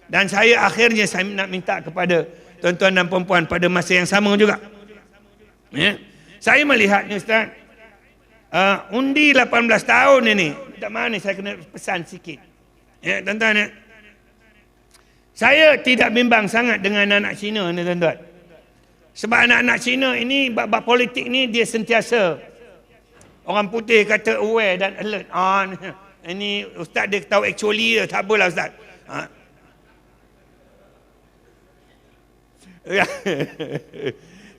Dan akhirnya saya nak minta kepada tuan-tuan dan puan-puan pada masa yang sama juga. Saya melihatnya Ustaz, undi 18 tahun ini, tak mana saya kena pesan sikit. Tuan-tuan, saya tidak bimbang sangat dengan anak Cina ni tuan-tuan. Sebab anak-anak Cina ini, bab politik ni dia sentiasa, orang putih kata aware dan alert. Ini Ustaz dia tahu actually dia, tak apalah Ustaz.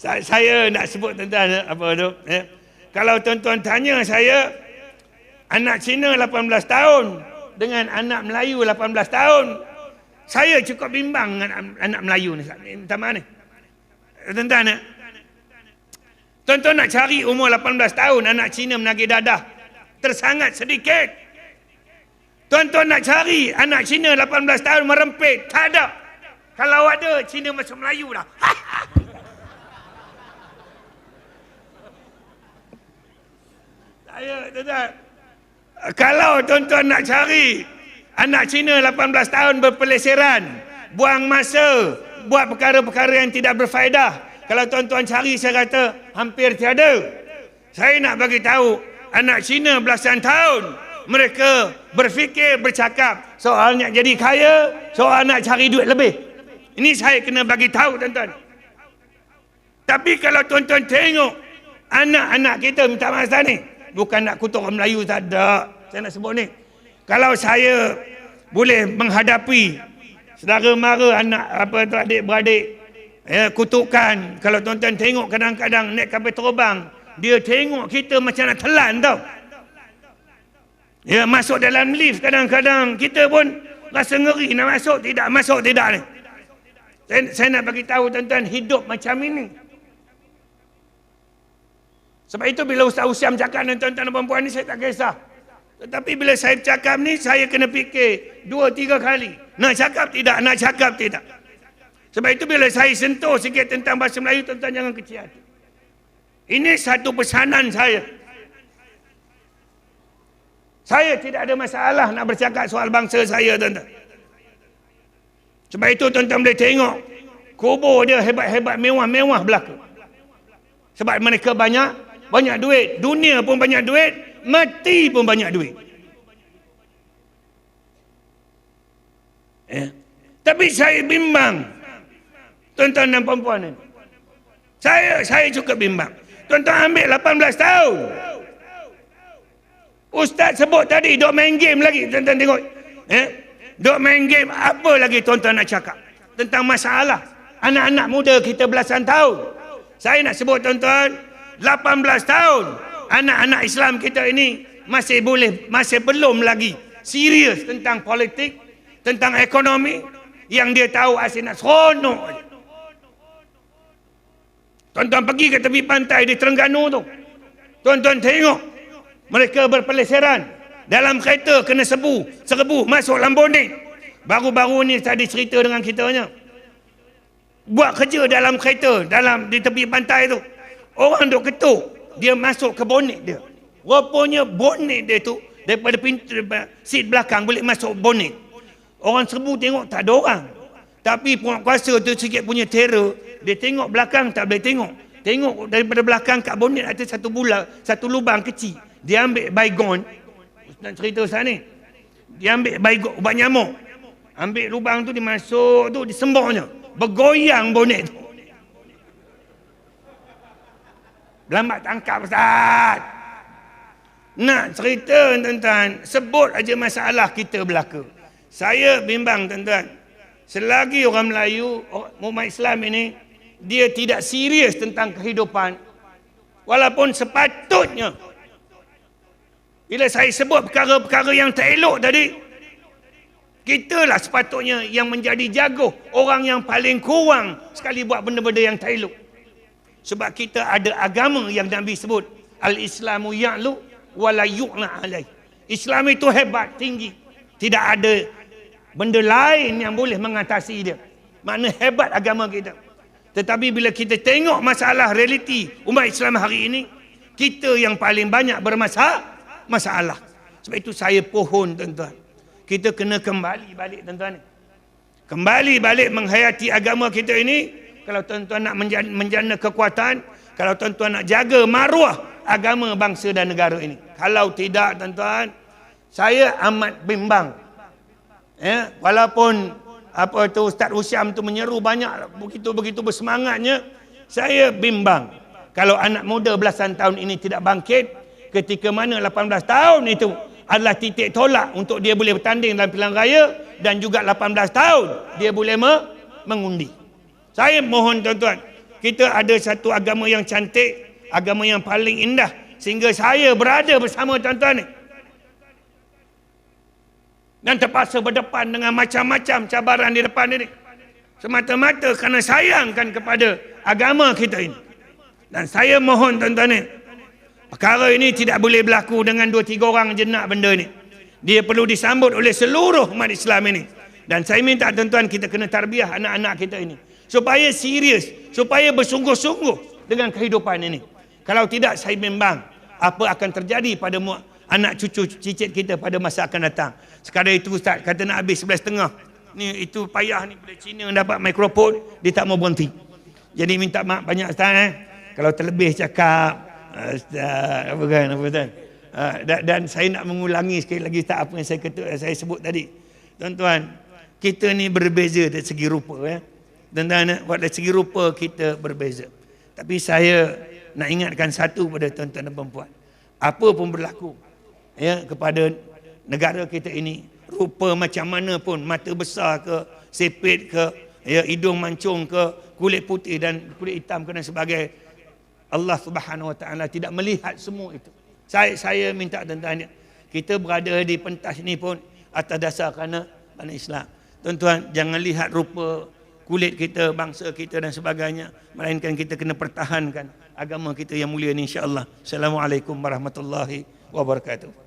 Saya nak sebut tuan-tuan apa tu. Kalau tuan-tuan tanya saya, anak Cina 18 tahun dengan anak Melayu 18 tahun, saya cukup bimbang dengan anak Melayu ni. Minta maaf ni. Tuan-tuan, tuan-tuan nak cari umur 18 tahun anak Cina menagih dadah, tersangat sedikit. Tuan-tuan nak cari anak Cina 18 tahun merempit, tak ada. Kalau ada, Cina masuk Melayu dah. Tuan-tuan, kalau tuan-tuan nak cari anak Cina 18 tahun berpeleseran, buang masa, buat perkara-perkara yang tidak berfaedah, kalau tuan-tuan cari, saya kata hampir tiada. Saya nak bagi tahu, anak Cina belasan tahun, mereka berfikir, bercakap soal nak jadi kaya, soal nak cari duit lebih. Ini saya kena bagi tahu tuan-tuan. Tapi kalau tuan-tuan tengok anak-anak kita, minta maaf ni, bukan nak kutuk orang Melayu, tak ada. Saya nak sebut ni, kalau saya boleh menghadapi saudara mara, anak adik-beradik, kutukan. Kalau tuan-tuan tengok kadang-kadang naik kapal terbang, dia tengok kita macam nak telan tau. Masuk dalam lift kadang-kadang kita pun rasa ngeri nak masuk tidak ni. Saya nak bagi tahu tuan-tuan, hidup macam ini. Sebab itu bila Ustaz Usiam cakap dengan tuan-tuan dan puan-puan ni, saya tak kisah. Tetapi bila saya cakap ni, saya kena fikir 2-3 kali. Nak cakap tidak, nak cakap tidak. Sebab itu bila saya sentuh sikit tentang bahasa Melayu, tuan-tuan jangan kecil hati. Ini satu pesanan saya. Saya tidak ada masalah nak bercakap soal bangsa saya, tuan-tuan. Sebab itu tuan-tuan boleh tengok kubur dia hebat-hebat, mewah-mewah belaka. Sebab mereka banyak duit. Dunia pun banyak duit, mati pun banyak duit. Tapi saya bimbang, tuan-tuan dan puan-puan ni. Saya cukup bimbang. Tuan-tuan ambil 18 tahun. Ustaz sebut tadi, dok main game lagi. Tuan-tuan tengok. Dok main game, apa lagi tuan-tuan nak cakap tentang masalah anak-anak muda kita belasan tahun. Saya nak sebut tuan-tuan, 18 tahun anak-anak Islam kita ini masih belum lagi serius tentang politik, tentang ekonomi. Yang dia tahu asyik nak seronok. Tuan-tuan pergi ke tepi pantai di Terengganu tu, tuan-tuan tengok mereka berpeleseran dalam kereta, kena serbu masuk Lamborghini. Baru-baru ni tadi cerita dengan kitanya, buat kerja dalam kereta, di tepi pantai tu, orang duk ketuk, dia masuk ke bonet dia. Rupanya bonet dia tu daripada pintu seat belakang boleh masuk bonet. Orang serbu tengok tak ada orang, tapi penguasa tu sikit punya terror, dia tengok belakang tak boleh tengok daripada belakang kat bonet ada satu lubang kecil. Dia ambil baygon, nak cerita sana ni, dia ambil baygon ubat nyamuk, ambil lubang tu, dimasuk tu, disembahnya, bergoyang bonet tu. Lambat tangkap Ustaz. Nak cerita tuan-tuan, sebut aja masalah kita belaka. Saya bimbang tuan-tuan, selagi orang Melayu, umat Islam ini, dia tidak serius tentang kehidupan, walaupun sepatutnya. Bila saya sebut perkara-perkara yang tak elok tadi, kitalah sepatutnya yang menjadi jago, orang yang paling kurang sekali buat benda-benda yang tak elok. Sebab kita ada agama yang Nabi sebut, Al-Islamu ya'lu wa la yu'la alaih. Islam itu hebat, tinggi. Tidak ada benda lain yang boleh mengatasi dia. Makna hebat agama kita. Tetapi bila kita tengok masalah realiti umat Islam hari ini, kita yang paling banyak bermasalah. Sebab itu saya pohon tuan-tuan, kita kena kembali balik tuan-tuan. kembali balik menghayati agama kita ini. Kalau tuan-tuan nak menjana kekuatan, kalau tuan-tuan nak jaga maruah agama bangsa dan negara ini. Kalau tidak tuan-tuan, saya amat bimbang. Ya, walaupun apa tu Ustaz Usyam tu menyeru banyak begitu bersemangatnya, saya bimbang kalau anak muda belasan tahun ini tidak bangkit, ketika mana 18 tahun itu adalah titik tolak untuk dia boleh bertanding dalam pilihan raya, dan juga 18 tahun dia boleh mengundi. Saya mohon tuan-tuan, kita ada satu agama yang cantik, agama yang paling indah, sehingga saya berada bersama tuan-tuan ni. Dan terpaksa berdepan dengan macam-macam cabaran di depan ini. Semata-mata kerana sayangkan kepada agama kita ini. Dan saya mohon tuan-tuan ni, perkara ini tidak boleh berlaku dengan 2-3 orang je nak benda ni. Dia perlu disambut oleh seluruh umat Islam ini. Dan saya minta tuan-tuan, kita kena tarbiyah anak-anak kita ini, supaya serius, supaya bersungguh-sungguh dengan kehidupan ini. Kalau tidak, saya bimbang apa akan terjadi pada anak cucu cicit kita pada masa akan datang. Sekadar itu Ustaz kata nak habis 11.30. Ni itu payah ni, bila Cina dapat mikrofon dia tak mau berhenti. Jadi minta maaf banyak Ustaz kalau terlebih cakap Ustaz apa kan. Dan saya nak mengulangi sekali lagi Ustaz apa yang saya sebut tadi. Tuan-tuan, kita ni berbeza dari segi rupa Tuan-tuan, dari segi rupa kita berbeza. Tapi saya nak ingatkan satu pada tuan-tuan dan perempuan. Apa pun berlaku kepada negara kita ini, rupa macam mana pun, mata besar ke, sepit ke, hidung mancung ke, kulit putih dan kulit hitam ke dan sebagainya, Allah Subhanahu Wa Taala tidak melihat semua itu. Saya minta tuan-tuan, kita berada di pentas ini pun atas dasar kerana Islam. Tuan-tuan, jangan lihat rupa kulit kita, bangsa kita dan sebagainya, melainkan kita kena pertahankan agama kita yang mulia ini, insya-Allah. Assalamualaikum warahmatullahi wabarakatuh.